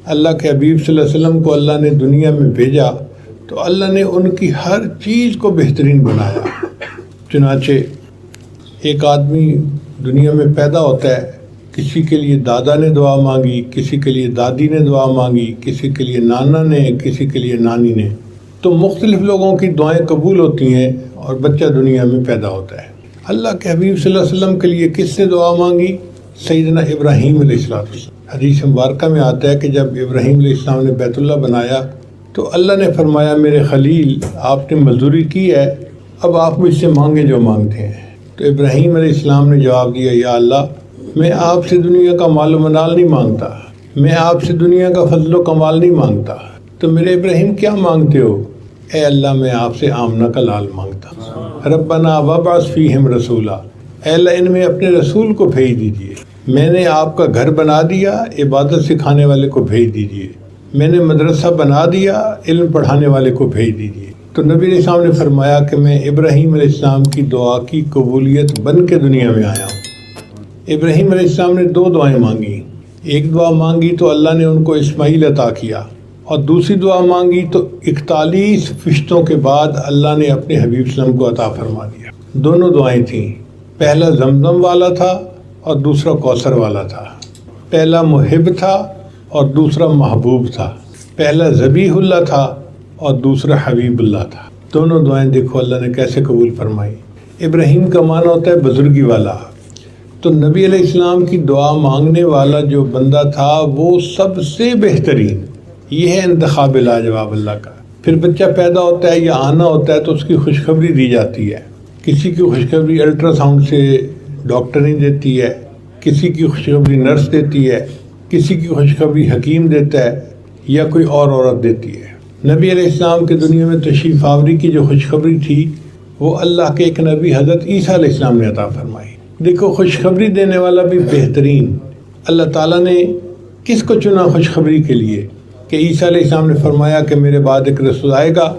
اللہ کے حبیب صلی اللہ علیہ وسلم کو اللہ نے دنیا میں بھیجا تو اللہ نے ان کی ہر چیز کو بہترین بنایا۔ چنانچہ ایک آدمی دنیا میں پیدا ہوتا ہے، کسی کے لیے دادا نے دعا مانگی، کسی کے لیے دادی نے دعا مانگی، کسی کے لیے نانا نے، کسی کے لیے نانی نے، تو مختلف لوگوں کی دعائیں قبول ہوتی ہیں اور بچہ دنیا میں پیدا ہوتا ہے۔ اللہ کے حبیب صلی اللہ علیہ وسلم کے لیے کس نے دعا مانگی؟ سیدنا ابراہیم علیہ السلام۔ حدیث مبارکہ میں آتا ہے کہ جب ابراہیم علیہ السلام نے بیت اللہ بنایا تو اللہ نے فرمایا میرے خلیل آپ نے مزدوری کی ہے، اب آپ مجھ سے مانگیں جو مانگتے ہیں۔ تو ابراہیم علیہ السلام نے جواب دیا یا اللہ میں آپ سے دنیا کا مال و منال نہیں مانگتا، میں آپ سے دنیا کا فضل و کمال نہیں مانگتا، تو میرے ابراہیم کیا مانگتے ہو؟ اے اللہ میں آپ سے آمنہ کا لال مانگتا ہوں۔ ربنا وابعث فیہم رسولا، اے اللہ ان میں اپنے رسول کو بھیج دیجئے۔ میں نے آپ کا گھر بنا دیا، عبادت سکھانے والے کو بھیج دیجئے۔ میں نے مدرسہ بنا دیا، علم پڑھانے والے کو بھیج دیجئے۔ تو نبی علیہ السلام نے فرمایا کہ میں ابراہیم علیہ السلام کی دعا کی قبولیت بن کے دنیا میں آیا ہوں۔ ابراہیم علیہ السلام نے 2 دعائیں مانگی، ایک دعا مانگی تو اللہ نے ان کو اسماعیل عطا کیا، اور دوسری دعا مانگی تو 41 فرشتوں کے بعد اللہ نے اپنے حبیب صلی اللہ علیہ وسلم کو عطا فرما دیا۔ دونوں دعائیں تھیں، پہلا زمزم والا تھا اور دوسرا کوثر والا تھا، پہلا محب تھا اور دوسرا محبوب تھا، پہلا ذبیح اللہ تھا اور دوسرا حبیب اللہ تھا۔ دونوں دعائیں دیکھو اللہ نے کیسے قبول فرمائی۔ ابراہیم کا معنی ہوتا ہے بزرگی والا، تو نبی علیہ السلام کی دعا مانگنے والا جو بندہ تھا وہ سب سے بہترین، یہ ہے انتخاب لاجواب اللہ کا۔ پھر بچہ پیدا ہوتا ہے یا آنا ہوتا ہے تو اس کی خوشخبری دی جاتی ہے، کسی کی خوشخبری الٹرا ساؤنڈ سے ڈاکٹر ہی دیتی ہے، کسی کی خوشخبری نرس دیتی ہے، کسی کی خوشخبری حکیم دیتا ہے یا کوئی اور عورت دیتی ہے۔ نبی علیہ السلام کے دنیا میں تشریف آوری کی جو خوشخبری تھی وہ اللہ کے ایک نبی حضرت عیسیٰ علیہ السلام نے عطا فرمائی۔ دیکھو خوشخبری دینے والا بھی بہترین، اللہ تعالیٰ نے کس کو چنا خوشخبری کے لیے کہ عیسیٰ علیہ السلام نے فرمایا کہ میرے بعد ایک رسول آئے گا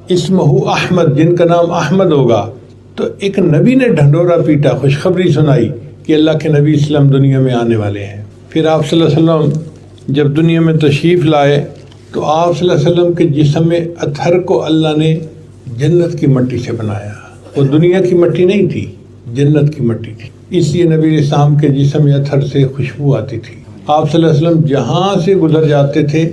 اسمہ احمد، جن کا نام احمد ہوگا۔ تو ایک نبی نے ڈھنڈورا پیٹا، خوشخبری سنائی کہ اللہ کے نبی اسلام دنیا میں آنے والے ہیں۔ پھر آپ صلی اللہ علیہ وسلم جب دنیا میں تشریف لائے تو آپ صلی اللہ علیہ وسلم کے جسم اطہر کو اللہ نے جنت کی مٹی سے بنایا، وہ دنیا کی مٹی نہیں تھی، جنت کی مٹی تھی، اس لیے نبی علیہ السلام کے جسم اطہر سے خوشبو آتی تھی۔ آپ صلی اللہ علیہ وسلم جہاں سے گزر جاتے تھے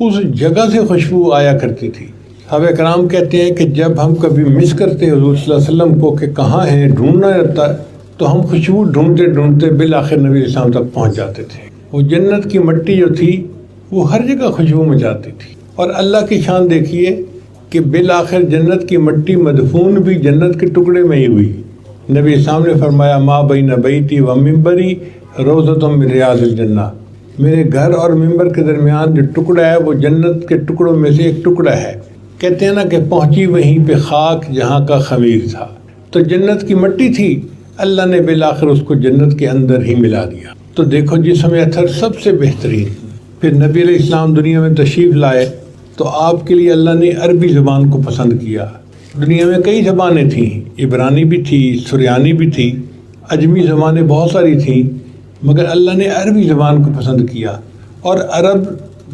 اس جگہ سے خوشبو آیا کرتی تھی۔ صحابہ کرام کہتے ہیں کہ جب ہم کبھی مس کرتے حضور صلی اللہ علیہ وسلم کو کہ کہاں ہیں، ڈھونڈنا رہتا تو ہم خوشبو ڈھونڈتے ڈھونڈتے بالآخر نبی علیہ السلام تک پہنچ جاتے تھے۔ وہ جنت کی مٹی جو تھی وہ ہر جگہ خوشبو مچاتی تھی، اور اللہ کی شان دیکھیے کہ بالآخر جنت کی مٹی مدفون بھی جنت کے ٹکڑے میں ہی ہوئی۔ نبی السلام نے فرمایا ما بین بیتی و منبری روضۃ من ریاض الجنہ، میرے گھر اور منبر کے درمیان جو ٹکڑا ہے وہ جنت کے ٹکڑوں میں سے ایک ٹکڑا ہے۔ کہتے ہیں نا کہ پہنچی وہیں پہ خاک جہاں کا خمیر تھا، تو جنت کی مٹی تھی، اللہ نے بالآخر اس کو جنت کے اندر ہی ملا دیا۔ تو دیکھو جسم اطہر سب سے بہترین۔ پھر نبی علیہ السلام دنیا میں تشریف لائے تو آپ کے لیے اللہ نے عربی زبان کو پسند کیا۔ دنیا میں کئی زبانیں تھیں، عبرانی بھی تھی، سریانی بھی تھی، اجمی زبانیں بہت ساری تھیں، مگر اللہ نے عربی زبان کو پسند کیا۔ اور عرب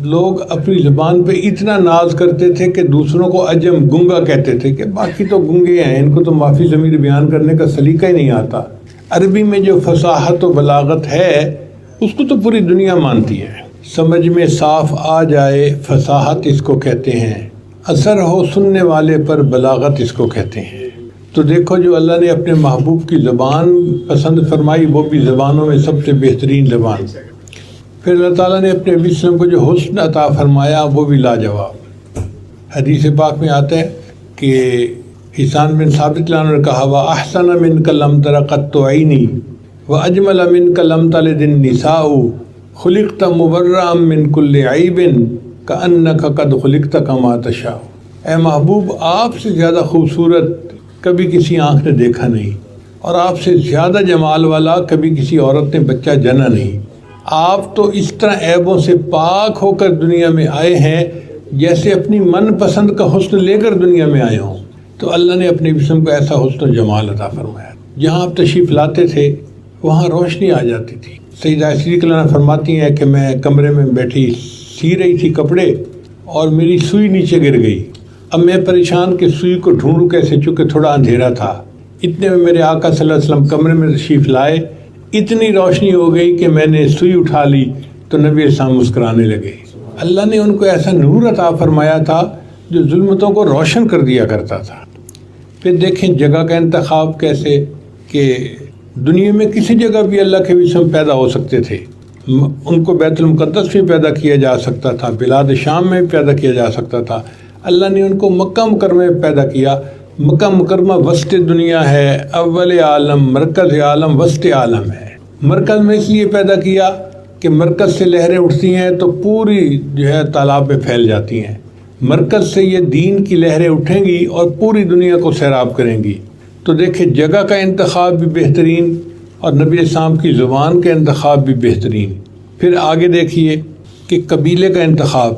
لوگ اپنی زبان پہ اتنا ناز کرتے تھے کہ دوسروں کو عجم گنگا کہتے تھے کہ باقی تو گنگے ہیں، ان کو تو معافی ضمیر بیان کرنے کا سلیقہ ہی نہیں آتا۔ عربی میں جو فصاحت و بلاغت ہے اس کو تو پوری دنیا مانتی ہے۔ سمجھ میں صاف آ جائے فصاحت اس کو کہتے ہیں، اثر ہو سننے والے پر بلاغت اس کو کہتے ہیں۔ تو دیکھو جو اللہ نے اپنے محبوب کی زبان پسند فرمائی وہ بھی زبانوں میں سب سے بہترین زبان۔ پھر اللہ تعالیٰ نے اپنے نبی صلی اللہ علیہ وسلم کو جو حسن عطا فرمایا وہ بھی لاجواب۔ حدیث پاک میں آتا ہے کہ حسان بن ثابت نے کہا وَأَحْسَنَ مِنْكَ لَمْ تَرَ قَطُّ عَيْنِي وَأَجْمَلَ مِنْكَ لَمْ تَلِدِ النِّسَاءُ خُلِقْتَ مُبَرَّأً مِنْ كُلِّ عَيْبٍ كَأَنَّكَ قَدْ خُلِقْتَ كَمَا تَشَاءُ۔ اے محبوب آپ سے زیادہ خوبصورت کبھی کسی آنکھ نے دیکھا نہیں، اور آپ سے زیادہ جمال والا کبھی کسی عورت نے بچہ جنا نہیں۔ آپ تو اس طرح عیبوں سے پاک ہو کر دنیا میں آئے ہیں جیسے اپنی من پسند کا حسن لے کر دنیا میں آئے ہوں۔ تو اللہ نے اپنے جسم کو ایسا حسن و جمال عطا فرمایا، جہاں آپ تشریف لاتے تھے وہاں روشنی آ جاتی تھی۔ سیدہ عائشہ رضی اللہ عنہا فرماتی ہیں کہ میں کمرے میں بیٹھی سی رہی تھی کپڑے اور میری سوئی نیچے گر گئی. اب میں پریشان کہ سوئی کو ڈھونڈوں کیسے، چونکہ تھوڑا اندھیرا تھا. اتنے میں میرے آقا صلی اللہ علیہ وسلم کمرے میں تشریف لائے. اتنی روشنی ہو گئی کہ میں نے سوئی اٹھا لی تو نبی علیہ السلام مسکرانے لگے. اللہ نے ان کو ایسا نور عطا فرمایا تھا جو ظلمتوں کو روشن کر دیا کرتا تھا. پھر دیکھیں جگہ کا انتخاب کیسے، کہ دنیا میں کسی جگہ بھی اللہ کے اسم پیدا ہو سکتے تھے. ان کو بیت المقدس میں پیدا کیا جا سکتا تھا، بلاد شام میں پیدا کیا جا سکتا تھا. اللہ نے ان کو مکہ مکرمہ میں پیدا کیا. مکہ مکرمہ وسط دنیا ہے، اول عالم، مرکز عالم، وسط عالم ہے. مرکز میں اس لیے پیدا کیا کہ مرکز سے لہریں اٹھتی ہیں تو پوری جو ہے تالاب میں پھیل جاتی ہیں. مرکز سے یہ دین کی لہریں اٹھیں گی اور پوری دنیا کو سیراب کریں گی. تو دیکھیں جگہ کا انتخاب بھی بہترین اور نبی علیہ السلام کی زبان کا انتخاب بھی بہترین. پھر آگے دیکھیے کہ قبیلے کا انتخاب.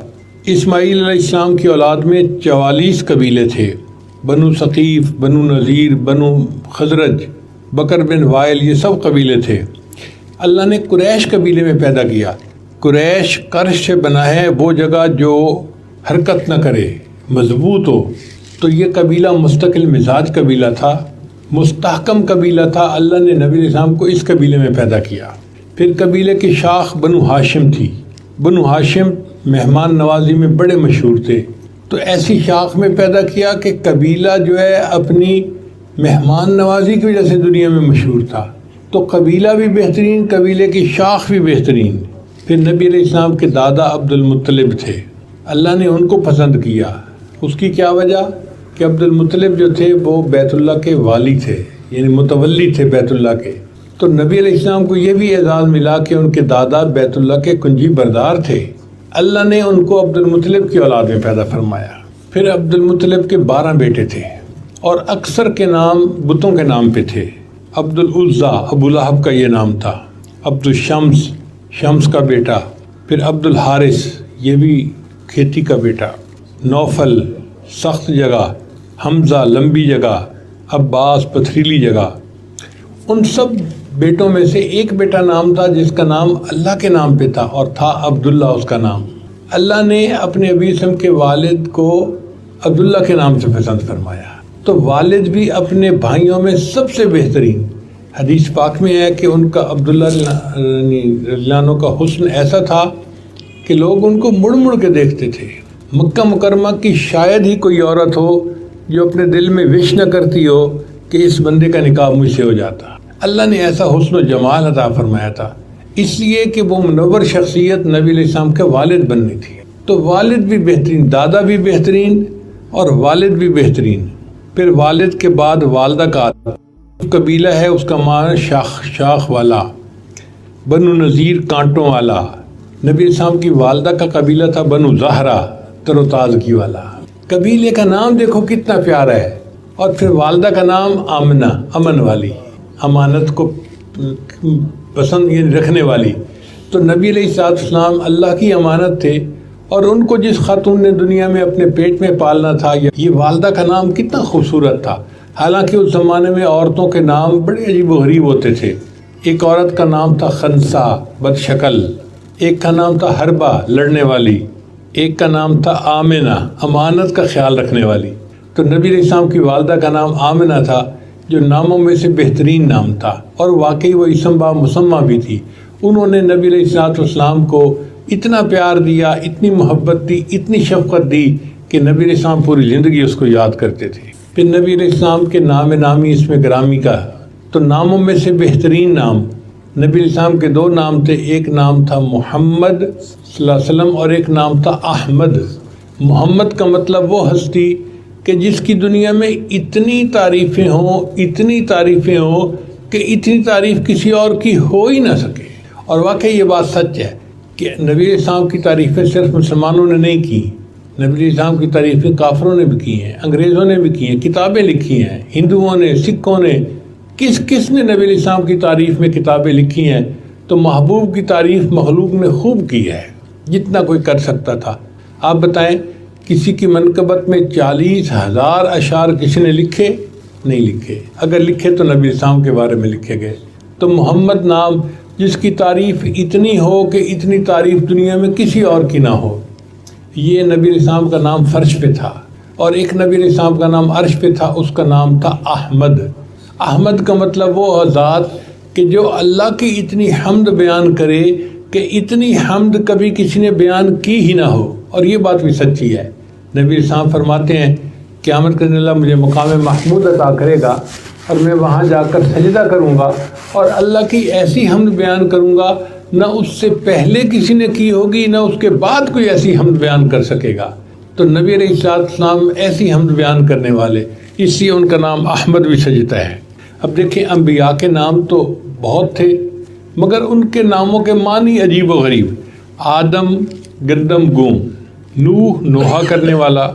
اسماعیل علیہ السلام کی اولاد میں 44 قبیلے تھے. بنو ثقیف، بنو نذیر، بنو خزرج، بکر بن وائل، یہ سب قبیلے تھے. اللہ نے قریش قبیلے میں پیدا کیا. قریش کرش سے بنا ہے، وہ جگہ جو حرکت نہ کرے، مضبوط ہو. تو یہ قبیلہ مستقل مزاج قبیلہ تھا، مستحکم قبیلہ تھا. اللہ نے نبی علیہ السلام کو اس قبیلے میں پیدا کیا. پھر قبیلے کی شاخ بنو ہاشم تھی. بنو ہاشم مہمان نوازی میں بڑے مشہور تھے. تو ایسی شاخ میں پیدا کیا کہ قبیلہ جو ہے اپنی مہمان نوازی کی وجہ سے دنیا میں مشہور تھا. تو قبیلہ بھی بہترین، قبیلے کی شاخ بھی بہترین. پھر نبی علیہ السلام کے دادا عبد المطلب تھے. اللہ نے ان کو پسند کیا. اس کی کیا وجہ کہ عبد المطلب جو تھے وہ بیت اللہ کے والی تھے، یعنی متولی تھے بیت اللہ کے. تو نبی علیہ السلام کو یہ بھی اعزاز ملا کہ ان کے دادا بیت اللہ کے کنجی بردار تھے. اللہ نے ان کو عبد المطلب کی اولاد میں پیدا فرمایا. پھر عبد المطلب کے 12 بیٹے تھے اور اکثر کے نام بتوں کے نام پہ تھے. عبد العزیٰ، ابو لہب کا یہ نام تھا. عبد الشمس، شمس کا بیٹا. پھر عبد الحارث، یہ بھی کھیتی کا بیٹا. نوفل، سخت جگہ. حمزہ، لمبی جگہ. عباس، پتھریلی جگہ. ان سب بیٹوں میں سے ایک بیٹا نام تھا جس کا نام اللہ کے نام پہ تھا اور تھا عبداللہ اس کا نام. اللہ نے اپنے ابی اسم کے والد کو عبداللہ کے نام سے پسند فرمایا. تو والد بھی اپنے بھائیوں میں سب سے بہترین. حدیث پاک میں ہے کہ ان کا عبداللہ رضی اللہ عنہ کا حسن ایسا تھا کہ لوگ ان کو مڑ مڑ کے دیکھتے تھے. مکہ مکرمہ کی شاید ہی کوئی عورت ہو جو اپنے دل میں وش نہ کرتی ہو کہ اس بندے کا نکاح مجھ سے ہو جاتا. اللہ نے ایسا حسن و جمال عطا فرمایا تھا، اس لیے کہ وہ منور شخصیت نبی علیہ السلام کے والد بننی تھی. تو والد بھی بہترین، دادا بھی بہترین اور والد بھی بہترین. پھر والد کے بعد والدہ کا قبیلہ ہے، اس کا معنی شاخ والا. بنو نذیر، کانٹوں والا. نبی السلام کی والدہ کا قبیلہ تھا بنو زہرہ، تر و تازگی والا. قبیلے کا نام دیکھو کتنا پیارا ہے. اور پھر والدہ کا نام آمنہ، امن والی، امانت کو پسند یعنی رکھنے والی. تو نبی علیہ السلام اللہ کی امانت تھے اور ان کو جس خاتون نے دنیا میں اپنے پیٹ میں پالنا تھا، یہ والدہ کا نام کتنا خوبصورت تھا. حالانکہ اس زمانے میں عورتوں کے نام بڑے عجیب و غریب ہوتے تھے. ایک عورت کا نام تھا خنسا، بد شکل. ایک کا نام تھا حربہ، لڑنے والی. ایک کا نام تھا آمنہ، امانت کا خیال رکھنے والی. تو نبی علیہ السلام کی والدہ کا نام آمنہ تھا جو ناموں میں سے بہترین نام تھا اور واقعی وہ اسم با مسمہ بھی تھی. انہوں نے نبی علیہ السلام کو اتنا پیار دیا، اتنی محبت دی، اتنی شفقت دی کہ نبی علیہ السلام پوری زندگی اس کو یاد کرتے تھے. پھر نبی علیہ السلام کے نام نامی اس میں گرامی کا. تو ناموں میں سے بہترین نام نبی علیہ السلام کے 2 نام تھے. ایک نام تھا محمد صلی اللہ علیہ وسلم اور ایک نام تھا احمد. محمد کا مطلب وہ ہستی کہ جس کی دنیا میں اتنی تعریفیں ہوں کہ اتنی تعریف کسی اور کی ہو ہی نہ سکے. اور واقعی یہ بات سچ ہے کہ نبی علیہ السلام کی تعریفیں صرف مسلمانوں نے نہیں کی. نبی علیہ السلام کی تعریفیں کافروں نے بھی کی ہیں، انگریزوں نے بھی کی ہیں، کتابیں لکھی ہیں، ہندوؤں نے، سکھوں نے. کس نے نبی علیہ السلام کی تعریف میں کتابیں لکھی ہیں؟ تو محبوب کی تعریف مخلوق نے خوب کی ہے جتنا کوئی کر سکتا تھا. آپ بتائیں کسی کی منقبت میں 40,000 اشعار کسی نے لکھے؟ نہیں لکھے. اگر لکھے تو نبی السلام کے بارے میں لکھے گئے. تو محمد نام جس کی تعریف اتنی ہو کہ اتنی تعریف دنیا میں کسی اور کی نہ ہو۔ یہ نبی علیہ السلام کا نام فرش پہ تھا، اور ایک نبی علیہ السلام کا نام عرش پہ تھا، اس کا نام تھا احمد۔ احمد کا مطلب وہ ذات کہ جو اللہ کی اتنی حمد بیان کرے کہ اتنی حمد کبھی کسی نے بیان کی ہی نہ ہو، اور یہ بات بھی سچی ہے۔ نبی علیہ السلام فرماتے ہیں قیامت کے دن اللہ مجھے مقام محمود عطا کرے گا، اور میں وہاں جا کر سجدہ کروں گا اور اللہ کی ایسی حمد بیان کروں گا نہ اس سے پہلے کسی نے کی ہوگی، نہ اس کے بعد کوئی ایسی حمد بیان کر سکے گا۔ تو نبی علیہ السلام ایسی حمد بیان کرنے والے، اس لیے ان کا نام احمد بھی سجتا ہے۔ اب دیکھیں انبیاء کے نام تو بہت تھے، مگر ان کے ناموں کے معنی عجیب و غریب۔ آدم گندم گوں، نوح نوحہ کرنے والا،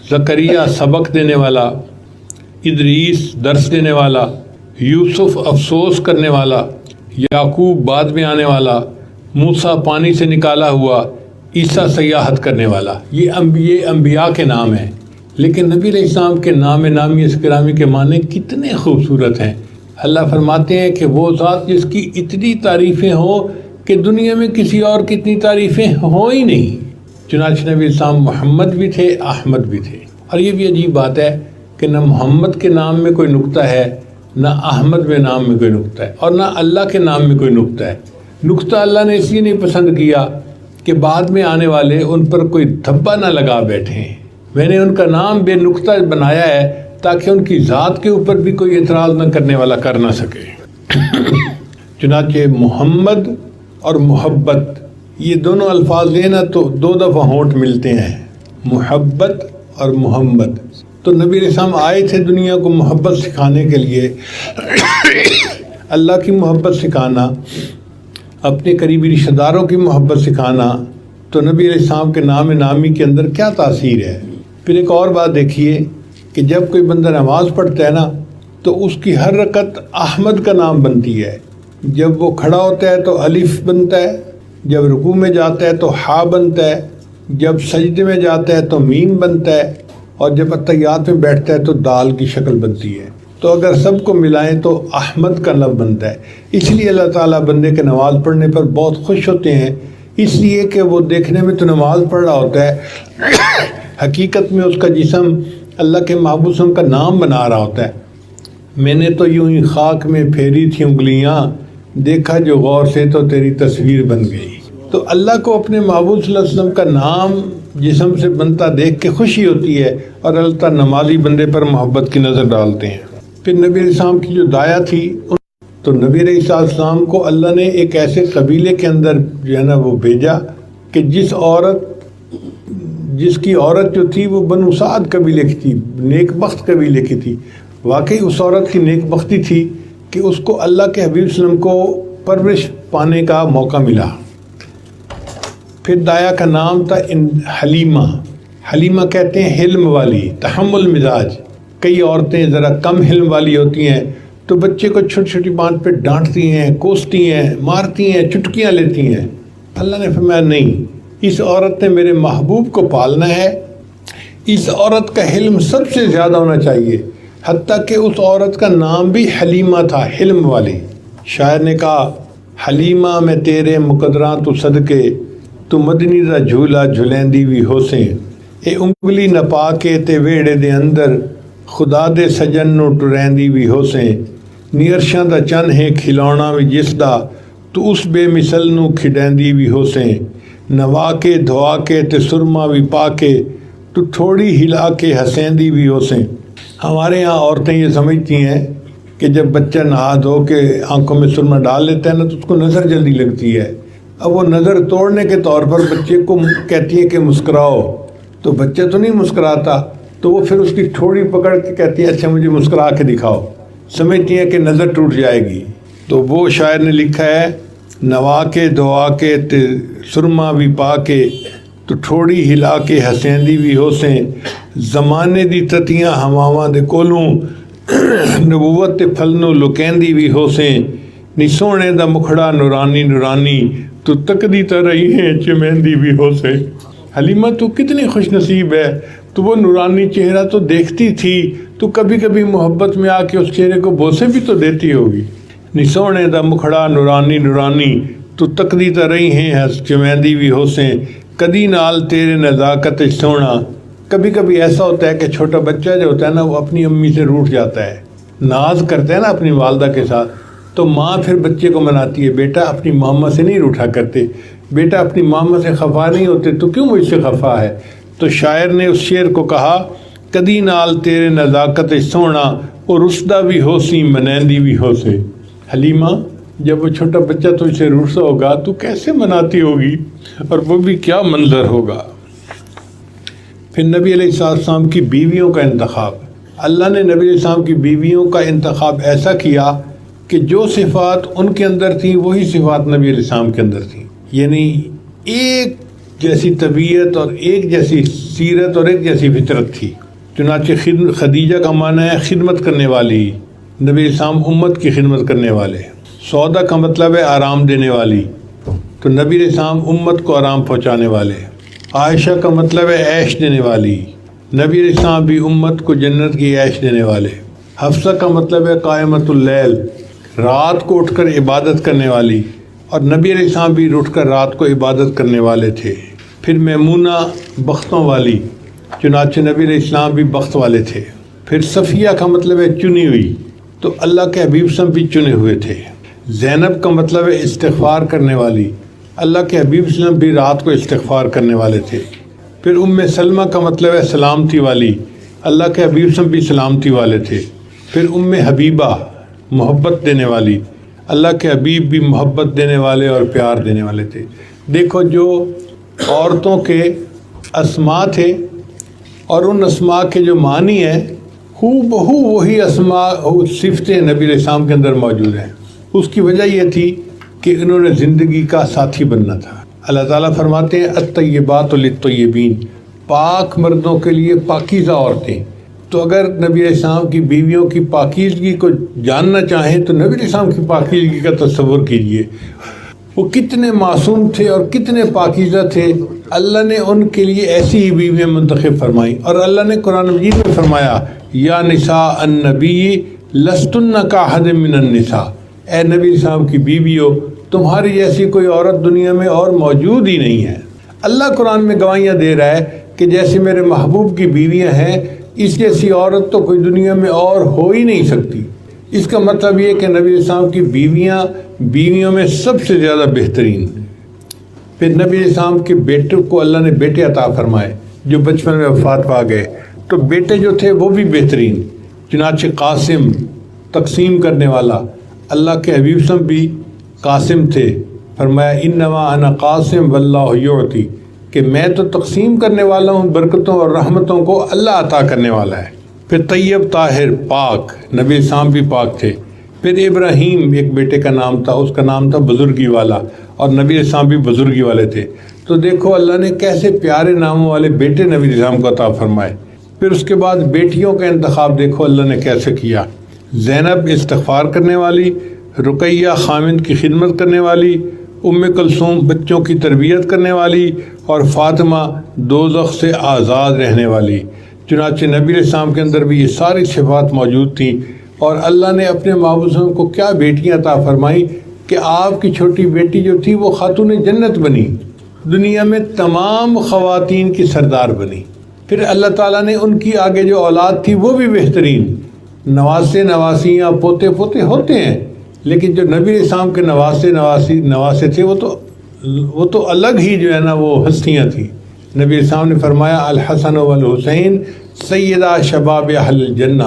زکریا سبق دینے والا، ادریس درس دینے والا، یوسف افسوس کرنے والا، یعقوب بعد میں آنے والا، موسیٰ پانی سے نکالا ہوا، عیسیٰ سیاحت کرنے والا۔ یہ انبیاء کے نام ہیں، لیکن نبی علیہ السلام کے نام نامی اس گرامی کے معنی کتنے خوبصورت ہیں۔ اللہ فرماتے ہیں کہ وہ ذات جس کی اتنی تعریفیں ہوں کہ دنیا میں کسی اور کی اتنی تعریفیں ہوں ہی نہیں۔ چنانچہ نبی السلام محمد بھی تھے، احمد بھی تھے۔ اور یہ بھی عجیب بات ہے کہ نہ محمد کے نام میں کوئی نقطہ ہے، نہ احمد میں نام میں کوئی نقطہ ہے، اور نہ اللہ کے نام میں کوئی نقطہ ہے۔ نقطہ اللہ نے اس لیے نہیں پسند کیا کہ بعد میں آنے والے ان پر کوئی دھبا نہ لگا بیٹھیں۔ میں نے ان کا نام بے نقطہ بنایا ہے تاکہ ان کی ذات کے اوپر بھی کوئی اعتراض نہ کرنے والا کر نہ سکے۔ چنانچہ محمد اور محبت، یہ دونوں الفاظ لینا تو دو دفعہ ہونٹ ملتے ہیں، محبت اور محمد۔ تو نبی علیہ السلام آئے تھے دنیا کو محبت سکھانے کے لیے۔ اللہ کی محبت سکھانا، اپنے قریبی رشتہ داروں کی محبت سکھانا، تو نبی علیہ السلام کے نام نامی کے اندر کیا تاثیر ہے۔ پھر ایک اور بات دیکھیے کہ جب کوئی بندہ نماز پڑھتا ہے نا تو اس کی ہر رکعت احمد کا نام بنتی ہے۔ جب وہ کھڑا ہوتا ہے تو الف بنتا ہے، جب رکوع میں جاتا ہے تو ہا بنتا ہے، جب سجدے میں جاتا ہے تو میم بنتا ہے، اور جب اتحیات میں بیٹھتا ہے تو دال کی شکل بنتی ہے۔ تو اگر سب کو ملائیں تو احمد کا لفظ بنتا ہے۔ اس لیے اللہ تعالیٰ بندے کے نماز پڑھنے پر بہت خوش ہوتے ہیں، اس لیے کہ وہ دیکھنے میں تو نماز پڑھ رہا ہوتا ہے، حقیقت میں اس کا جسم اللہ کے محبوب وسلم کا نام بنا رہا ہوتا ہے۔ میں نے تو یوں ہی خاک میں پھیری تھی انگلیاں، دیکھا جو غور سے تو تیری تصویر بن گئی۔ تو اللہ کو اپنے محبوب صلی اللہ علیہ وسلم کا نام جسم سے بنتا دیکھ کے خوشی ہوتی ہے، اور اللہ تعالیٰ نمازی بندے پر محبت کی نظر ڈالتے ہیں۔ پھر نبی علیہ السلام کی جو دایا تھی، تو نبی علیہ السلام کو اللہ نے ایک ایسے قبیلے کے اندر جو ہے نا وہ بھیجا کہ جس کی عورت جو تھی وہ بنو سعد قبیلے کی تھی، نیک بخت قبیلے کی تھی۔ واقعی اس عورت کی نیک بختی تھی کہ اس کو اللہ کے حبیب صلی اللہ علیہ وسلم کو پرورش پانے کا موقع ملا۔ پھر دایا کا نام تھا حلیمہ۔ حلیمہ کہتے ہیں حلم والی، تحمل مزاج۔ کئی عورتیں ذرا کم حلم والی ہوتی ہیں تو بچے کو چھوٹی چھوٹی بات پہ ڈانٹتی ہیں، کوستی ہیں، مارتی ہیں، چٹکیاں لیتی ہیں۔ اللہ نے فرمایا نہیں، اس عورت نے میرے محبوب کو پالنا ہے، اس عورت کا حلم سب سے زیادہ ہونا چاہیے، حتیٰ کہ اس عورت کا نام بھی حلیمہ تھا، حلم والی۔ شاعر نے کہا حلیمہ میں تیرے مقدراں تو صدقے، تو مدنی دا جھولا جھلیندی وی ہوسیں، اے انگلی نہ پا کے تے ویڑے دے اندر، خدا دے سجن نو ٹریندی وی ہوسیں، نیرشاں دا چن ہے کھلونا وی جس دا، تو اس بے مثل نو کھڈیندی وی ہوسیں، نوا کے دھوا کے تے سرما وی پا کے، تو تھوڑی ہلا کے ہسیندی وی ہوسیں۔ ہمارے ہاں عورتیں یہ سمجھتی ہیں کہ جب بچہ نہا دھو کے آنکھوں میں سرما ڈال لیتا ہے نا تو اس کو نظر جلدی لگتی ہے۔ اب وہ نظر توڑنے کے طور پر بچے کو کہتی ہے کہ مسکراؤ، تو بچہ تو نہیں مسکراتا، تو وہ پھر اس کی ٹھوڑی پکڑ کے کہتی ہے اچھا مجھے مسکرا کے دکھاؤ، سمجھتی ہے کہ نظر ٹوٹ جائے گی۔ تو وہ شاعر نے لکھا ہے نوا کے دعا کے سرما بھی پا کے، تو ٹھوڑی ہلا کے ہسیندی بھی ہوسیں، زمانے دی تتیاں ہواواں دے کولوں، نبوت تے پھلنوں لکیندی بھی ہوسیں، نی سونے دا مکھڑا نورانی نورانی، تو تکدی تا رہی ہیں چمیندی بھی ہوسیں۔ حلیمہ تو کتنی خوش نصیب ہے، تو وہ نورانی چہرہ تو دیکھتی تھی، تو کبھی کبھی محبت میں آ کے اس چہرے کو بوسے بھی تو دیتی ہوگی۔ نی سونے دا مکھڑا نورانی نورانی، تو تکدی تا رہی ہیں ہس چمیندی بھی ہوسیں، کدی نال تیرے نزاکت سونا۔ کبھی کبھی ایسا ہوتا ہے کہ چھوٹا بچہ جو ہوتا ہے نا وہ اپنی امی سے روٹھ جاتا ہے، ناز کرتا ہے نا اپنی والدہ کے ساتھ، تو ماں پھر بچے کو مناتی ہے، بیٹا اپنی ماما سے نہیں روٹھا کرتے، بیٹا اپنی ماما سے خفا نہیں ہوتے، تو کیوں مجھ سے خفا ہے؟ تو شاعر نے اس شعر کو کہا، کدی نال تیرے نزاکت سونا، اور رسدہ بھی ہو سی منیندی بھی ہو سے۔ حلیمہ جب وہ چھوٹا بچہ تجھ سے روٹھا ہوگا تو کیسے مناتی ہوگی، اور وہ بھی کیا منظر ہوگا۔ پھر نبی علیہ السلام کی بیویوں کا انتخاب، اللہ نے نبی علیہ السلام کی بیویوں کا انتخاب ایسا کیا کہ جو صفات ان کے اندر تھیں وہی صفات نبی علیہ السلام کے اندر تھیں، یعنی ایک جیسی طبیعت اور ایک جیسی سیرت اور ایک جیسی فطرت تھی۔ چنانچہ خدیجہ کا معنی ہے خدمت کرنے والی، نبی علیہ السلام امت کی خدمت کرنے والے۔ سودا کا مطلب ہے آرام دینے والی، تو نبی علیہ السلام امت کو آرام پہنچانے والے۔ عائشہ کا مطلب ہے عیش دینے والی، نبی علیہ السلام بھی امت کو جنت کی عیش دینے والے۔ حفصہ کا مطلب ہے قائمۃ اللیل، رات کو اٹھ کر عبادت کرنے والی، اور نبی علیہ السلام بھی اٹھ کر رات کو عبادت کرنے والے تھے۔ پھر میمونہ بختوں والی، چنانچہ نبی علیہ السلام بھی بخت والے تھے۔ پھر صفیہ کا مطلب ہے چنی ہوئی، تو اللہ کے حبیب صلی بھی چنے ہوئے تھے۔ زینب کا مطلب ہے استغفار کرنے والی، اللہ کے حبیب صلی بھی رات کو استغفار کرنے والے تھے۔ پھر ام سلمہ کا مطلب ہے سلامتی والی، اللہ کے حبیب صلی بھی سلامتی والے تھے۔ پھر ام حبیبہ محبت دینے والی، اللہ کے حبیب بھی محبت دینے والے اور پیار دینے والے تھے۔ دیکھو جو عورتوں کے اسماء تھے اور ان اسماء کے جو معنی ہیں ہو بہو وہی اسماء صفتیں نبی علیہ السلام کے اندر موجود ہیں۔ اس کی وجہ یہ تھی کہ انہوں نے زندگی کا ساتھی بننا تھا۔ اللہ تعالیٰ فرماتے ہیں الطیبات للطیبین، پاک مردوں کے لیے پاکیزہ عورتیں۔ تو اگر نبی علیہ السلام کی بیویوں کی پاکیزگی کو جاننا چاہیں تو نبی علیہ السلام کی پاکیزگی کا تصور کیجئے، وہ کتنے معصوم تھے اور کتنے پاکیزہ تھے۔ اللہ نے ان کے لیے ایسی ہی بیویاں منتخب فرمائیں، اور اللہ نے قرآن مجید میں فرمایا یا نساء النبی لستن کاحد من النساء، اے نبی السلام کی بیویوں تمہاری جیسی کوئی عورت دنیا میں اور موجود ہی نہیں ہے۔ اللہ قرآن میں گواہیاں دے رہا ہے کہ جیسے میرے محبوب کی بیویاں ہیں اس جیسی عورت تو کوئی دنیا میں اور ہو ہی نہیں سکتی۔ اس کا مطلب یہ کہ نبی السلام کی بیویوں میں سب سے زیادہ بہترین۔ پھر نبی السلام کے بیٹے کو اللہ نے بیٹے عطا فرمائے جو بچپن میں وفات پا گئے، تو بیٹے جو تھے وہ بھی بہترین، چنانچہ قاسم تقسیم کرنے والا، اللہ کے حبیب صلی بھی قاسم تھے، فرمایا انما انا قاسم واللہ یعطی، کہ میں تو تقسیم کرنے والا ہوں، برکتوں اور رحمتوں کو اللہ عطا کرنے والا ہے۔ پھر طیب طاہر پاک، نبی السلام بھی پاک تھے۔ پھر ابراہیم ایک بیٹے کا نام تھا، اس کا نام تھا بزرگی والا، اور نبی السلام بھی بزرگی والے تھے۔ تو دیکھو اللہ نے کیسے پیارے ناموں والے بیٹے نبی السلام کو عطا فرمائے۔ پھر اس کے بعد بیٹیوں کا انتخاب دیکھو اللہ نے کیسے کیا۔ زینب استغفار کرنے والی، رقیہ خامند کی خدمت کرنے والی، ام کلثوم بچوں کی تربیت کرنے والی، اور فاطمہ دوزخ سے آزاد رہنے والی۔ چنانچہ نبی علیہ السلام کے اندر بھی یہ ساری صفات موجود تھیں، اور اللہ نے اپنے محبوب کو کیا بیٹیاں عطا فرمائیں کہ آپ کی چھوٹی بیٹی جو تھی وہ خاتون جنت بنی، دنیا میں تمام خواتین کی سردار بنی۔ پھر اللہ تعالیٰ نے ان کی آگے جو اولاد تھی وہ بھی بہترین، نواسے نواسیاں پوتے پوتے ہوتے ہیں، لیکن جو نبی علیہ السلام کے نواسے تھے وہ تو الگ ہی جو ہے نا وہ ہستیاں تھیں۔ نبی علیہ السلام نے فرمایا الحسن والحسین سیدہ شباب اہل الجنہ،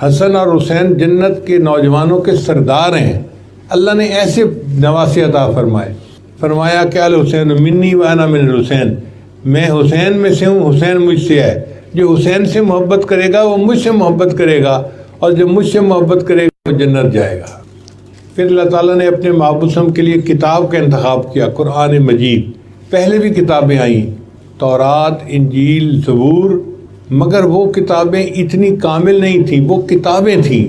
حسن اور حسین جنت کے نوجوانوں کے سردار ہیں۔ اللہ نے ایسے نواسے عطا فرمائے، فرمایا کہ الحسین منی وانا من الحسین، میں حسین میں سے ہوں، حسین مجھ سے ہے۔ جو حسین سے محبت کرے گا وہ مجھ سے محبت کرے گا، اور جو مجھ سے محبت کرے گا وہ جنت جائے گا۔ پھر اللہ تعالیٰ نے اپنے محبوب صلی اللہ علیہ وسلم کے لیے کتاب کا انتخاب کیا، قرآن مجید۔ پہلے بھی کتابیں آئیں، تورات، انجیل، زبور، مگر وہ کتابیں اتنی کامل نہیں تھیں، وہ کتابیں تھیں،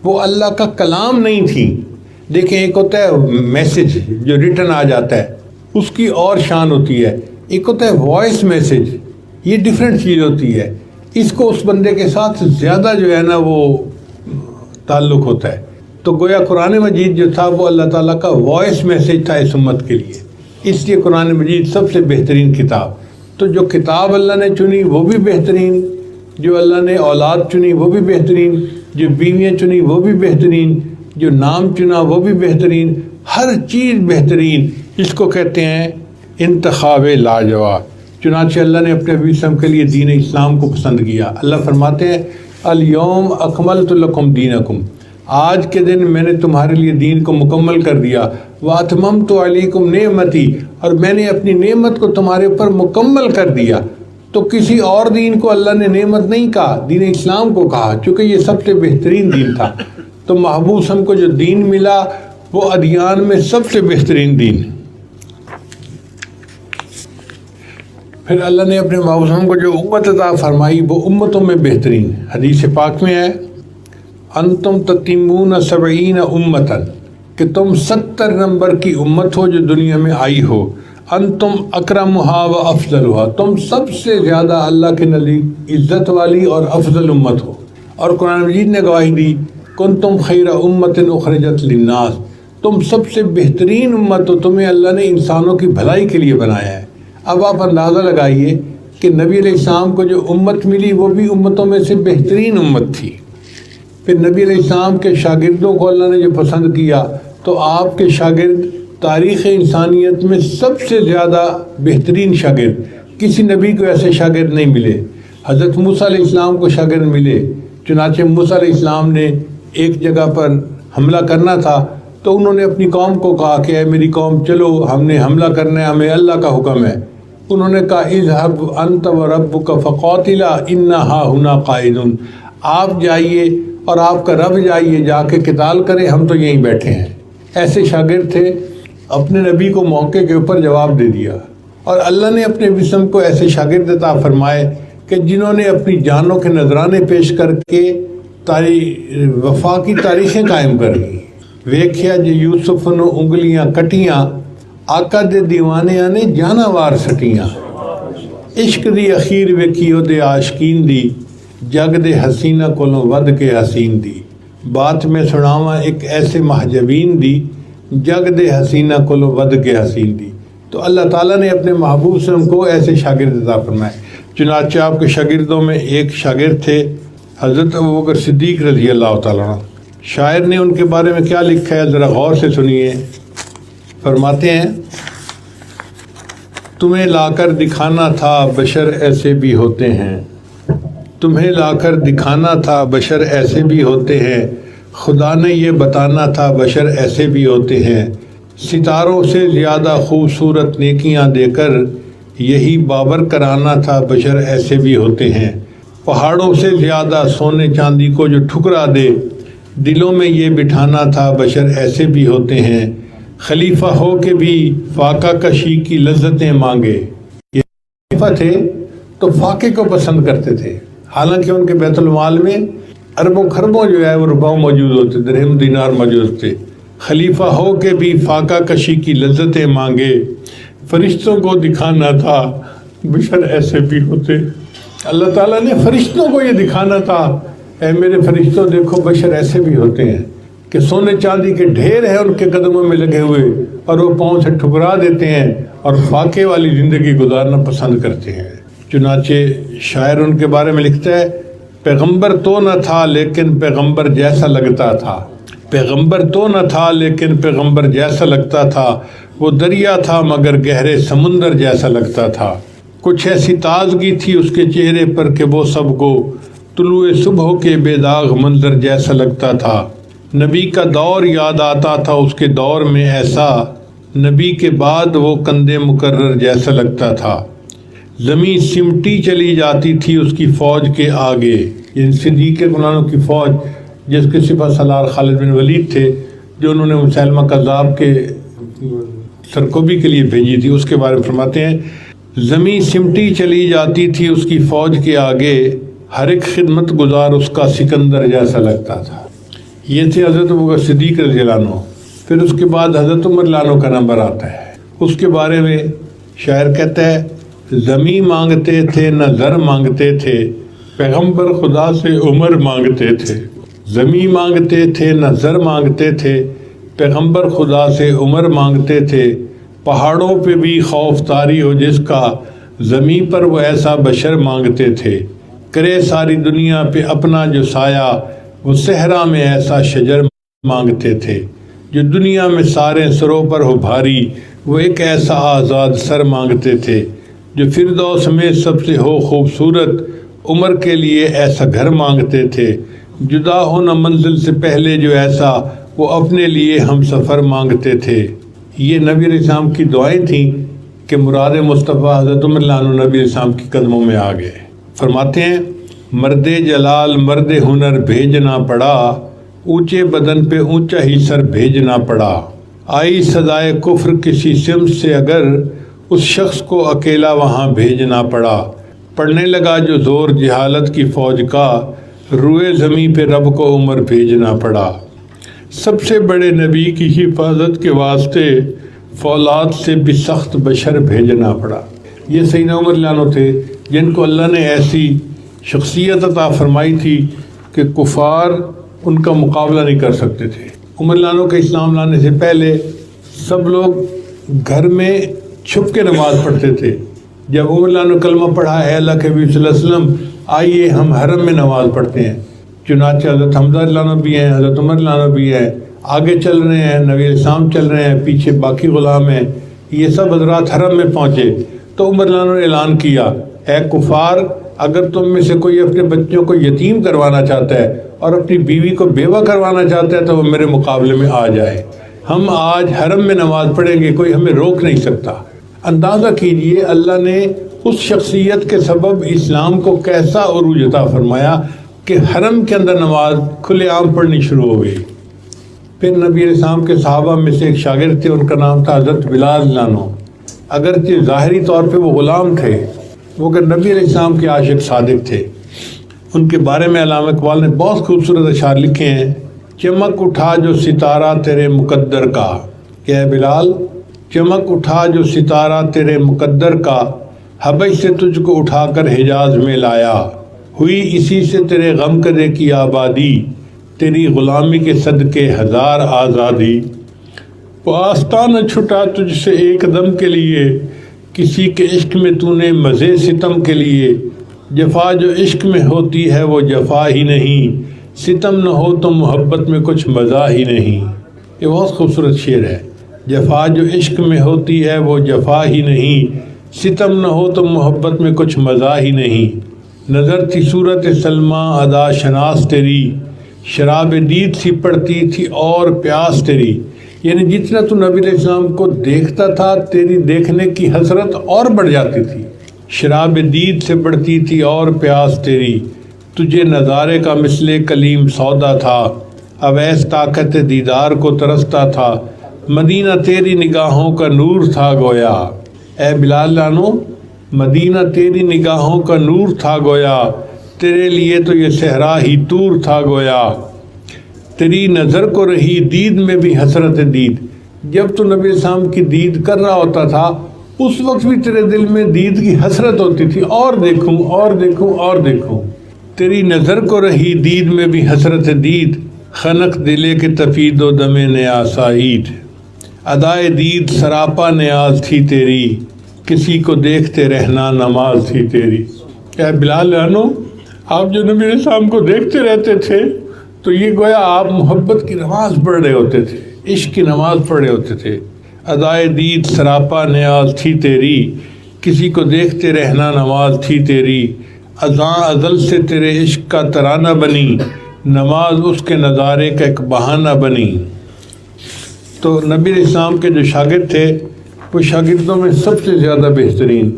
وہ اللہ کا کلام نہیں تھیں۔ دیکھیں ایک ہوتا ہے میسج جو ریٹن آ جاتا ہے، اس کی اور شان ہوتی ہے، ایک ہوتا ہے وائس میسج، یہ ڈیفرنٹ چیز ہوتی ہے، اس کو اس بندے کے ساتھ زیادہ جو ہے نا وہ تعلق ہوتا ہے۔ تو گویا قرآن مجید جو تھا وہ اللہ تعالیٰ کا وائس میسیج تھا اس امت کے لیے، اس لیے قرآن مجید سب سے بہترین کتاب۔ تو جو کتاب اللہ نے چنی وہ بھی بہترین، جو اللہ نے اولاد چنی وہ بھی بہترین، جو بیویاں چنی وہ بھی بہترین، جو نام چنا وہ بھی بہترین، ہر چیز بہترین، اس کو کہتے ہیں انتخاب لاجواب۔ چنانچہ اللہ نے اپنے نبی وسلم کے لیے دین اسلام کو پسند کیا۔ اللہ فرماتے ہیں الیوم اکملت لکم دینکم، آج کے دن میں نے تمہارے لیے دین کو مکمل کر دیا، واتممت علیکم نعمتی، اور میں نے اپنی نعمت کو تمہارے اوپر مکمل کر دیا۔ تو کسی اور دین کو اللہ نے نعمت نہیں کہا، دین اسلام کو کہا، چونکہ یہ سب سے بہترین دین تھا۔ تو محبوب ہم کو جو دین ملا وہ ادیان میں سب سے بہترین دین ہے۔ پھر اللہ نے اپنے محبوب ہم کو جو امت عطا فرمائی وہ امتوں میں بہترین ہے۔ حدیث پاک میں ہے انتم تتمون 70 امتاً، کہ تم 70 نمبر کی امت ہو جو دنیا میں آئی ہو، انتم اکرمھا و افضلھا، تم سب سے زیادہ اللہ کے نزدیک عزت والی اور افضل امت ہو۔ اور قرآن مجید نے گواہی دی کنتم خیر امت اخرجت للناس، تم سب سے بہترین امت ہو، تمہیں اللہ نے انسانوں کی بھلائی کے لیے بنایا ہے۔ اب آپ اندازہ لگائیے کہ نبی علیہ السلام کو جو امت ملی وہ بھی امتوں میں سے بہترین امت تھی۔ پھر نبی علیہ السلام کے شاگردوں کو اللہ نے جو پسند کیا تو آپ کے شاگرد تاریخ انسانیت میں سب سے زیادہ بہترین شاگرد، کسی نبی کو ایسے شاگرد نہیں ملے۔ حضرت موسیٰ علیہ السلام کو شاگرد ملے، چنانچہ موسیٰ علیہ السلام نے ایک جگہ پر حملہ کرنا تھا تو انہوں نے اپنی قوم کو کہا کہ اے میری قوم چلو، ہم نے حملہ کرنا ہے، ہمیں اللہ کا حکم ہے۔ انہوں نے کہا اذهب انت وربک فقاتلا انا ہاہنا قاعدون، آپ جائیے اور آپ کا رب جائیے، جا کے قتال کریں، ہم تو یہیں بیٹھے ہیں۔ ایسے شاگرد تھے، اپنے نبی کو موقع کے اوپر جواب دے دیا۔ اور اللہ نے اپنے جسم کو ایسے شاگرد عطا فرمائے کہ جنہوں نے اپنی جانوں کے نذرانے پیش کر کے وفا کی تاریخیں قائم کر لی۔ ویکھیا جے یوسف نو انگلیاں کٹیاں، آقا دے دیوانیاں نے جانا وار سٹیاں، عشق دی اخیر ویکھیو دے عاشقین دی، جگ دے حسینہ کولوں ود کے حسین دی، بات میں سناواں ایک ایسے محجبین دی، جگ دے حسینہ کولوں ود کے حسین دی۔ تو اللہ تعالیٰ نے اپنے محبوب صلی اللہ علیہ وسلم کو ایسے شاگرد عطا فرمائے۔ چنانچہ آپ کے شاگردوں میں ایک شاگرد تھے حضرت ابوبکر صدیق رضی اللہ تعالیٰ عنہ۔ شاعر نے ان کے بارے میں کیا لکھا ہے ذرا غور سے سنیے۔ فرماتے ہیں تمہیں لا کر دکھانا تھا بشر ایسے بھی ہوتے ہیں، تمہیں لا کر دکھانا تھا بشر ایسے بھی ہوتے ہیں، خدا نے یہ بتانا تھا بشر ایسے بھی ہوتے ہیں، ستاروں سے زیادہ خوبصورت نیکیاں دے کر یہی باور کرانا تھا بشر ایسے بھی ہوتے ہیں، پہاڑوں سے زیادہ سونے چاندی کو جو ٹھکرا دے دلوں میں یہ بٹھانا تھا بشر ایسے بھی ہوتے ہیں، خلیفہ ہو کے بھی فاقہ کشی کی لذتیں مانگے۔ یہ خلیفہ تھے تو فاقے کو پسند کرتے تھے، حالانکہ ان کے بیت المال میں اربوں خربوں جو ہے وہ روپوں موجود ہوتے، درہم دینار موجود تھے۔ خلیفہ ہو کے بھی فاقہ کشی کی لذتیں مانگے، فرشتوں کو دکھانا تھا بشر ایسے بھی ہوتے۔ اللہ تعالیٰ نے فرشتوں کو یہ دکھانا تھا اے میرے فرشتوں دیکھو بشر ایسے بھی ہوتے ہیں کہ سونے چاندی کے ڈھیر ہیں ان کے قدموں میں لگے ہوئے اور وہ پاؤں سے ٹھکرا دیتے ہیں اور فاقے والی زندگی گزارنا پسند کرتے ہیں۔ چنانچہ شاعر ان کے بارے میں لکھتا ہے پیغمبر تو نہ تھا لیکن پیغمبر جیسا لگتا تھا، پیغمبر تو نہ تھا لیکن پیغمبر جیسا لگتا تھا، وہ دریا تھا مگر گہرے سمندر جیسا لگتا تھا، کچھ ایسی تازگی تھی اس کے چہرے پر کہ وہ سب کو طلوع صبح کے بے داغ منظر جیسا لگتا تھا، نبی کا دور یاد آتا تھا اس کے دور میں ایسا، نبی کے بعد وہ کندے مکرر جیسا لگتا تھا، زمین سمٹی چلی جاتی تھی اس کی فوج کے آگے، یعنی صدیق گنانوں کی فوج جس کے سپہ سالار خالد بن ولید تھے جو انہوں نے مسیلمہ کذاب کے سرکوبی کے لیے بھیجی تھی، اس کے بارے میں فرماتے ہیں زمین سمٹی چلی جاتی تھی اس کی فوج کے آگے، ہر ایک خدمت گزار اس کا سکندر جیسا لگتا تھا۔ یہ تھے حضرت ابوبکر صدیق رضی اللہ عنہ۔ پھر اس کے بعد حضرت عمر رضی اللہ عنہ کا نمبر آتا ہے، اس کے بارے میں شاعر کہتا ہے زمین مانگتے تھے نہ زر مانگتے تھے، پیغمبر خدا سے عمر مانگتے تھے، زمیں مانگتے تھے نہ زر مانگتے تھے، پیغمبر خدا سے عمر مانگتے تھے، پہاڑوں پہ بھی خوف طاری ہو جس کا، زمیں پر وہ ایسا بشر مانگتے تھے، کرے ساری دنیا پہ اپنا جو سایہ، وہ صحرا میں ایسا شجر مانگتے تھے، جو دنیا میں سارے سروں پر ہو بھاری، وہ ایک ایسا آزاد سر مانگتے تھے، جو فردوس میں سب سے ہو خوبصورت، عمر کے لیے ایسا گھر مانگتے تھے، جدا ہونا منزل سے پہلے جو ایسا، وہ اپنے لیے ہم سفر مانگتے تھے۔ یہ نبی علیہ السلام کی دعائیں تھیں کہ مراد مصطفیٰ حضرت عمر رضی اللہ عنہ نبی علیہ السلام کی قدموں میں آ گئے۔ فرماتے ہیں مرد جلال مرد ہنر بھیجنا پڑا، اونچے بدن پہ اونچا ہی سر بھیجنا پڑا، آئی سزائے کفر کسی سمت سے اگر، اس شخص کو اکیلا وہاں بھیجنا پڑا، پڑنے لگا جو زور جہالت کی فوج کا، روئے زمین پہ رب کو عمر بھیجنا پڑا، سب سے بڑے نبی کی حفاظت کے واسطے فولاد سے بھی سخت بشر بھیجنا پڑا۔ یہ سیدنا عمر رضی اللہ عنہ تھے جن کو اللہ نے ایسی شخصیت عطا فرمائی تھی کہ کفار ان کا مقابلہ نہیں کر سکتے تھے۔ عمر رضی اللہ عنہ کے اسلام لانے سے پہلے سب لوگ گھر میں چھپ کے نماز پڑھتے تھے۔ جب عمر رضی اللہ عنہ کلمہ پڑھا اے اللہ کے نبی صلی اللہ علیہ وسلم آئیے ہم حرم میں نماز پڑھتے ہیں، چنانچہ حضرت حمزہ رضی اللہ عنہ بھی ہیں، حضرت عمر رضی اللہ عنہ بھی ہیں، آگے چل رہے ہیں، نبی علیہ السلام چل رہے ہیں، پیچھے باقی غلام ہیں، یہ سب حضرات حرم میں پہنچے تو عمر رضی اللہ عنہ نے اعلان کیا اے کفار، اگر تم میں سے کوئی اپنے بچوں کو یتیم کروانا چاہتا ہے اور اپنی بیوی کو بیوہ کروانا چاہتا ہے تو وہ میرے مقابلے میں آ جائے، ہم آج حرم میں نماز پڑھیں گے، کوئی ہمیں روک نہیں سکتا۔ اندازہ کیجئے اللہ نے اس شخصیت کے سبب اسلام کو کیسا عروج عطا فرمایا کہ حرم کے اندر نماز کھلے عام پڑھنی شروع ہو گئی۔ پھر نبی علیہ السلام کے صحابہ میں سے ایک شاگرد تھے، ان کا نام تھا حضرت بلال رضی اللہ عنہ۔ اگرچہ ظاہری طور پہ وہ غلام تھے، وہ کہ نبی علیہ السلام کے عاشق صادق تھے۔ ان کے بارے میں علامہ اقبال نے بہت خوبصورت اشعار لکھے ہیں، چمک اٹھا جو ستارہ تیرے مقدر کا، کہ اے بلال چمک اٹھا جو ستارہ تیرے مقدر کا، حبش سے تجھ کو اٹھا کر حجاز میں لایا، ہوئی اسی سے تیرے غم کدے کی آبادی، تیری غلامی کے صدقے ہزار آزادی، وہ آستہ نہ چھٹا تجھ سے ایک دم کے لیے، کسی کے عشق میں تو نے مزے ستم کے لیے، جفا جو عشق میں ہوتی ہے وہ جفا ہی نہیں، ستم نہ ہو تو محبت میں کچھ مزہ ہی نہیں۔ یہ بہت خوبصورت شعر ہے، جفا جو عشق میں ہوتی ہے وہ جفا ہی نہیں، ستم نہ ہو تو محبت میں کچھ مزہ ہی نہیں، نظر تھی صورت سلمہ ادا شناس تیری، شراب دید سی پڑتی تھی اور پیاس تیری، یعنی جتنا تو نبی علیہ السلام کو دیکھتا تھا تیری دیکھنے کی حسرت اور بڑھ جاتی تھی، شراب دید سے بڑھتی تھی اور پیاس تیری، تجھے نظارے کا مثل کلیم سودا تھا، اویس طاقت دیدار کو ترستا تھا، مدینہ تیری نگاہوں کا نور تھا گویا، اے بلال لانو مدینہ تیری نگاہوں کا نور تھا گویا، تیرے لیے تو یہ صحرا ہی طور تھا گویا، تیری نظر کو رہی دید میں بھی حسرت دید، جب تو نبی السلام کی دید کر رہا ہوتا تھا اس وقت بھی تیرے دل میں دید کی حسرت ہوتی تھی، اور دیکھوں اور دیکھوں اور دیکھوں، تیری نظر کو رہی دید میں بھی حسرت دید، خنق دلے کے تفید و دم نیاز سعید، ادائے دید سراپا نیاز تھی تیری، کسی کو دیکھتے رہنا نماز تھی تیری۔ اے بلال لانو آپ جو نبی علیہ السلام کو دیکھتے رہتے تھے تو یہ گویا آپ محبت کی نماز پڑھ رہے ہوتے تھے، عشق کی نماز پڑھ رہے ہوتے تھے، ادائے دید سراپا نیاز تھی تیری، کسی کو دیکھتے رہنا نماز تھی تیری، ازاں ازل سے تیرے عشق کا ترانہ بنی، نماز اس کے نظارے کا ایک بہانہ بنی۔ تو نبی علیہ السلام کے جو شاگرد تھے وہ شاگردوں میں سب سے زیادہ بہترین،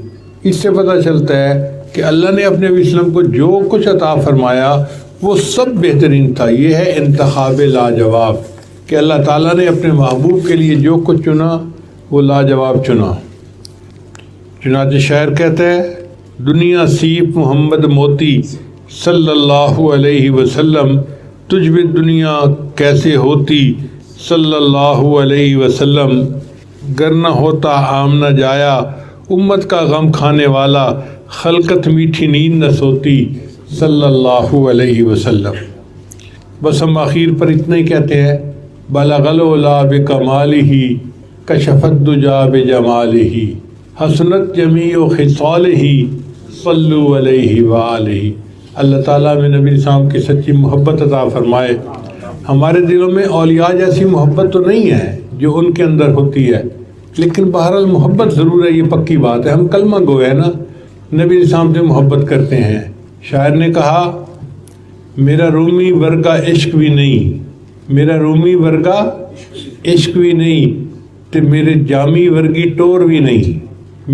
اس سے پتہ چلتا ہے کہ اللہ نے اپنے نبی وسلم کو جو کچھ عطا فرمایا وہ سب بہترین تھا۔ یہ ہے انتخاب لاجواب کہ اللہ تعالیٰ نے اپنے محبوب کے لیے جو کچھ چنا وہ لاجواب چنا۔ چنانچہ شاعر کہتا ہے دنیا سیپ محمد موتی صلی اللہ علیہ وسلم، تجھ بھی دنیا کیسے ہوتی صلی اللہ علیہ وسلم، گر نہ ہوتا عام نہ جایا امت کا غم کھانے والا، خلقت میٹھی نیند نہ سوتی صلی اللہ علیہ وسلم۔ بس ہم آخر پر اتنا ہی کہتے ہیں بلغ العلا بکمالہ کشف الدجا بجمالہ حسنت جمیع خصالہ صلوا علیہ وآلہ۔ اللہ تعالیٰ میں نبی اسلام کی سچی محبت عطا فرمائے۔ ہمارے دلوں میں اولیاء جیسی محبت تو نہیں ہے جو ان کے اندر ہوتی ہے، لیکن بہرحال محبت ضرور ہے، یہ پکی بات ہے۔ ہم کلمہ گو ہے نا، نبی اسلام سے محبت کرتے ہیں۔ شاعر نے کہا میرا رومی ورگا عشق بھی نہیں، میرا رومی ورگا عشق بھی نہیں تے میرے جامی ورگی ٹور بھی نہیں،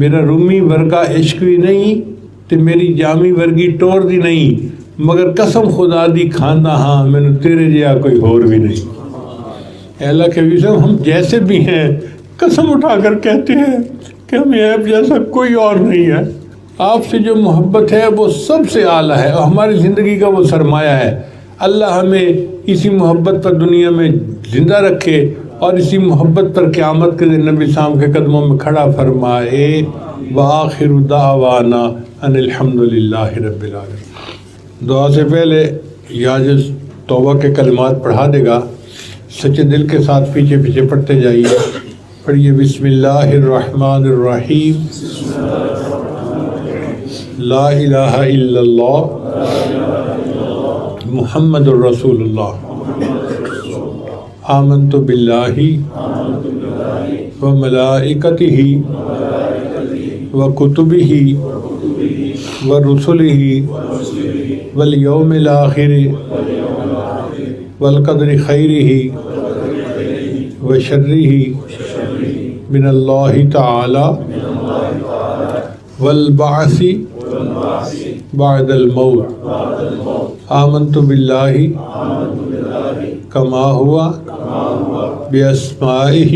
میرا رومی ورگا عشق بھی نہیں تے میری جامی ورگی ٹور دی نہیں، مگر قسم خدا دی کھاندہ ہاں مینوں تیرے جیا کوئی اور بھی نہیں۔ اے اللہ کے نبی صاحب، ہم جیسے بھی ہیں قسم اٹھا کر کہتے ہیں کہ ہمیں آپ جیسا کوئی اور نہیں ہے۔ آپ سے جو محبت ہے وہ سب سے اعلیٰ ہے اور ہماری زندگی کا وہ سرمایہ ہے۔ اللہ ہمیں اسی محبت پر دنیا میں زندہ رکھے اور اسی محبت پر قیامت کے دن نبی صاحب کے قدموں میں کھڑا فرمائے۔ وآخر دعوانا ان الحمد للہ رب العالمین۔ دعا سے پہلے یا جو توبہ کے کلمات پڑھا دے گا سچے دل کے ساتھ پیچھے پیچھے پڑھتے جائیے۔ پڑھیے بسم اللہ الرحمن الرحیم، لا الہ الا اللہ محمد الرسول اللہ، آمنت باللہ و ملائکتہ و کتبہ و رسلہ والیوم الآخر والقدر خیرہ و شرہ من اللہ تعالی والبعث بعد الموت، آمنت باللہ کما ہوا باسمائہ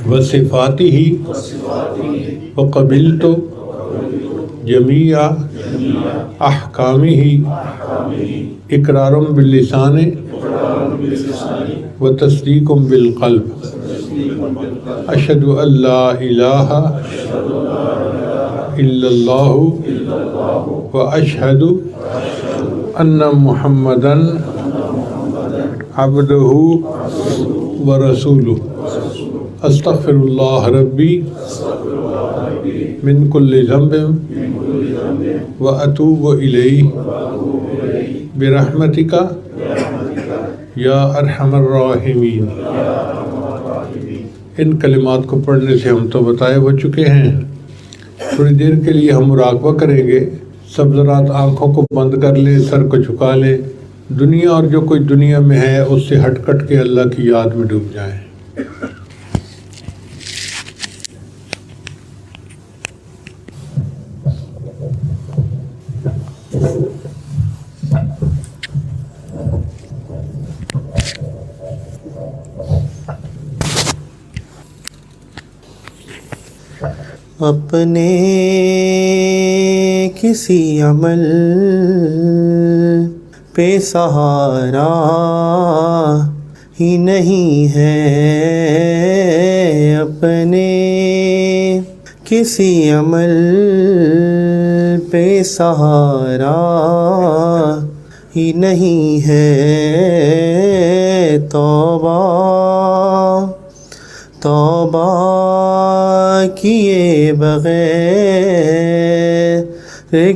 و صفاتہ وقبلت جمیع احکامہ اقرار باللسان و تصدیق بالقلب، اشہد ان لا الہ الا اللہ و اشہد ان محمدا عبدہ و رسولہ، استغفر اللہ ربی من کل ذنب و اتوب الیہ برحمتک یا ارحم الراحمین۔ ان کلمات کو پڑھنے سے ہم تو بتائے ہو چکے ہیں، تھوڑی دیر کے لیے ہم مراقبہ کریں گے۔ سب ذرات آنکھوں کو بند کر لیں، سر کو جھکا لیں، دنیا اور جو کوئی دنیا میں ہے اس سے ہٹ کٹ کے اللہ کی یاد میں ڈوب جائیں۔ اپنے کسی عمل پہ سہارا ہی نہیں ہے، اپنے کسی عمل پہ سہارا ہی نہیں ہے، توبہ توبہ کیے بغیر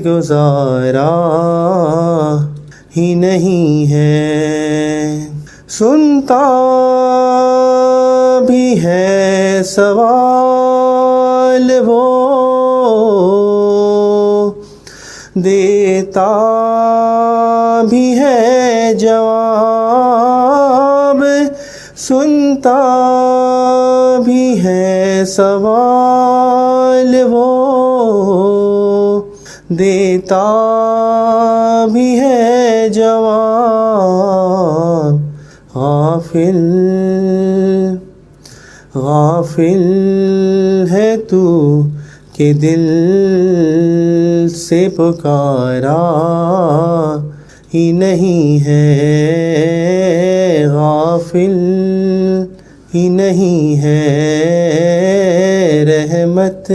گزارا ہی نہیں ہے، سنتا بھی ہے سوال وہ، دیتا بھی ہے جواب، سنتا بھی ہے سوال وہ، دیتا بھی ہے جواب، غافل غافل ہے تو کہ دل سے پکارا ہی نہیں ہے، غافل ہی نہیں ہے، رحمت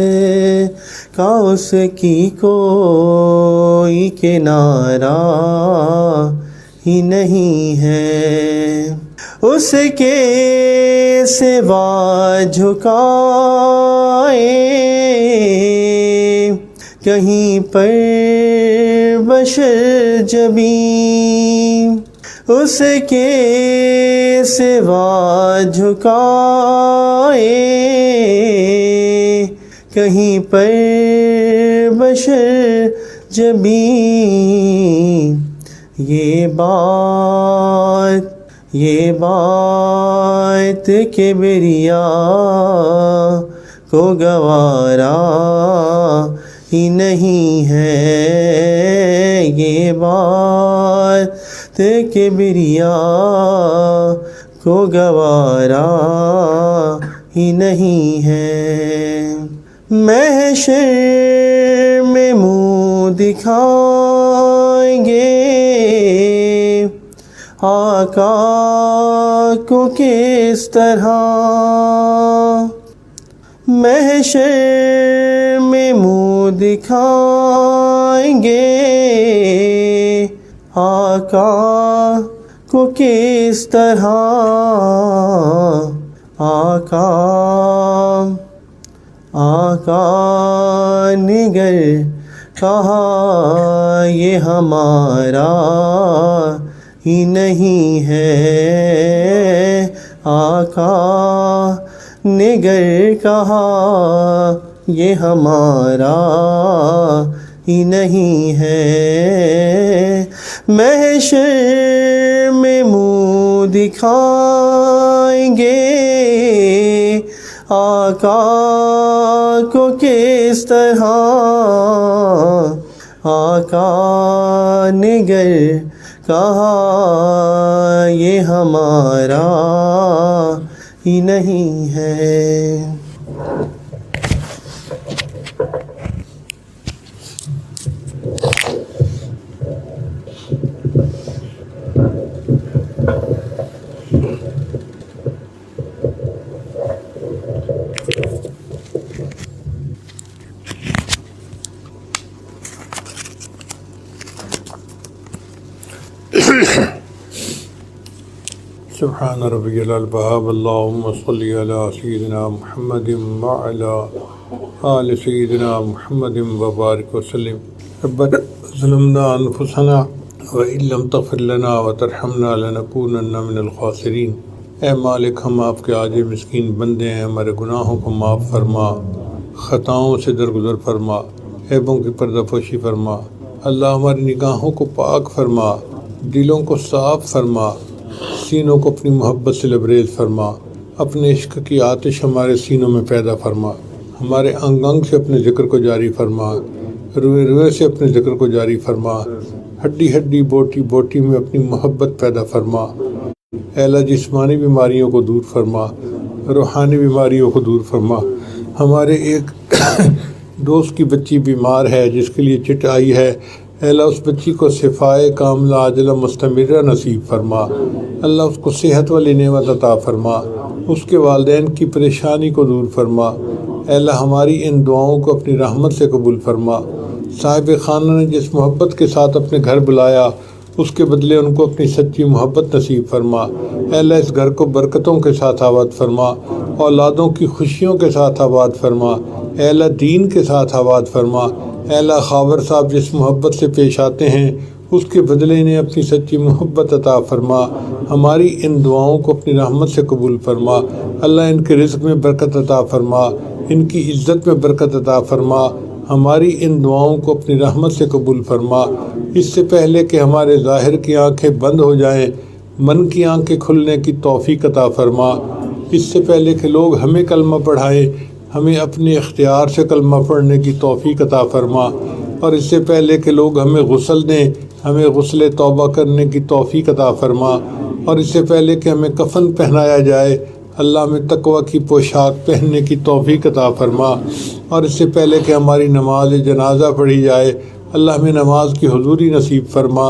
کا اس کی کوئی کنارہ ہی نہیں ہے، اس کے سوا جھکائے کہیں پر بشر جبیں، اس کے سوا جھکائے کہیں پر بشر جبیں، یہ بات کبریا کو گوارا ہی نہیں ہے، یہ بات کبریا کو گوارا ہی نہیں ہے، محشر میں منہ دکھائیں گے آقا کو کس طرح، محشر میں منہ دکھائیں گے آقا کو کس طرح، آقا نگر کہا یہ ہمارا ہی نہیں ہے، آقا نگر کہا یہ ہمارا ہی نہیں ہے، محشر میں منہ دکھائیں گے آقا کو کس طرح، آقا نگر کہا یہ ہمارا ہی نہیں ہے۔ سبحان ربی العلبہب اللہم صلی علی سیدنا محمد وعلی آل سیدنا محمد وبارک وسلم۔ ربنا ظلمنا انفسنا وإن لم تغفر لنا وترحمنا لنکونن من الخاسرین۔ اے مالک، ہم آپ کے عاجز مسکین بندے ہیں، ہمارے گناہوں کو معاف فرما، خطاؤں سے درگزر فرما، عیبوں کی پردہ پوشی فرما۔ اللہ ہماری نگاہوں کو پاک فرما، دلوں کو صاف فرما، سینوں کو اپنی محبت سے لبریز فرما، اپنے عشق کی آتش ہمارے سینوں میں پیدا فرما، ہمارے انگ انگ سے اپنے ذکر کو جاری فرما، روئے روئے سے اپنے ذکر کو جاری فرما، ہڈی ہڈی بوٹی بوٹی میں اپنی محبت پیدا فرما۔ اے اللہ، جسمانی بیماریوں کو دور فرما، روحانی بیماریوں کو دور فرما۔ ہمارے ایک دوست کی بچی بیمار ہے جس کے لیے چٹ آئی ہے، اے اللہ اس بچی کو شفائے کاملہ عاجلہ مستمرہ نصیب فرما۔ اللہ اس کو صحت والی نعمت عطا فرما، اس کے والدین کی پریشانی کو دور فرما۔ اے اللہ ہماری ان دعاؤں کو اپنی رحمت سے قبول فرما۔ صاحب خانہ نے جس محبت کے ساتھ اپنے گھر بلایا، اس کے بدلے ان کو اپنی سچی محبت نصیب فرما۔ اے اللہ اس گھر کو برکتوں کے ساتھ آباد فرما، اولادوں کی خوشیوں کے ساتھ آباد فرما۔ اے اللہ دین کے ساتھ آباد فرما۔ اے اللہ خاور صاحب جس محبت سے پیش آتے ہیں، اس کے بدلے انہیں اپنی سچی محبت عطا فرما۔ ہماری ان دعاؤں کو اپنی رحمت سے قبول فرما۔ اللہ ان کے رزق میں برکت عطا فرما، ان کی عزت میں برکت عطا فرما۔ ہماری ان دعاؤں کو اپنی رحمت سے قبول فرما۔ اس سے پہلے کہ ہمارے ظاہر کی آنکھیں بند ہو جائیں، من کی آنکھیں کھلنے کی توفیق عطا فرما۔ اس سے پہلے کہ لوگ ہمیں کلمہ پڑھائیں، ہمیں اپنے اختیار سے کلمہ پڑھنے کی توفیق عطا فرما، اور اس سے پہلے کہ لوگ ہمیں غسل دیں، ہمیں غسل توبہ کرنے کی توفیق عطا فرما، اور اس سے پہلے کہ ہمیں کفن پہنایا جائے، اللہ ہمیں تقوی کی پوشاک پہننے کی توفیق عطا فرما، اور اس سے پہلے کہ ہماری نماز جنازہ پڑھی جائے، اللہ ہمیں نماز کی حضوری نصیب فرما،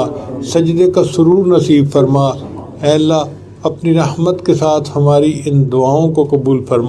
سجدے کا سرور نصیب فرما۔ اے اللہ اپنی رحمت کے ساتھ ہماری ان دعاؤں کو قبول فرما۔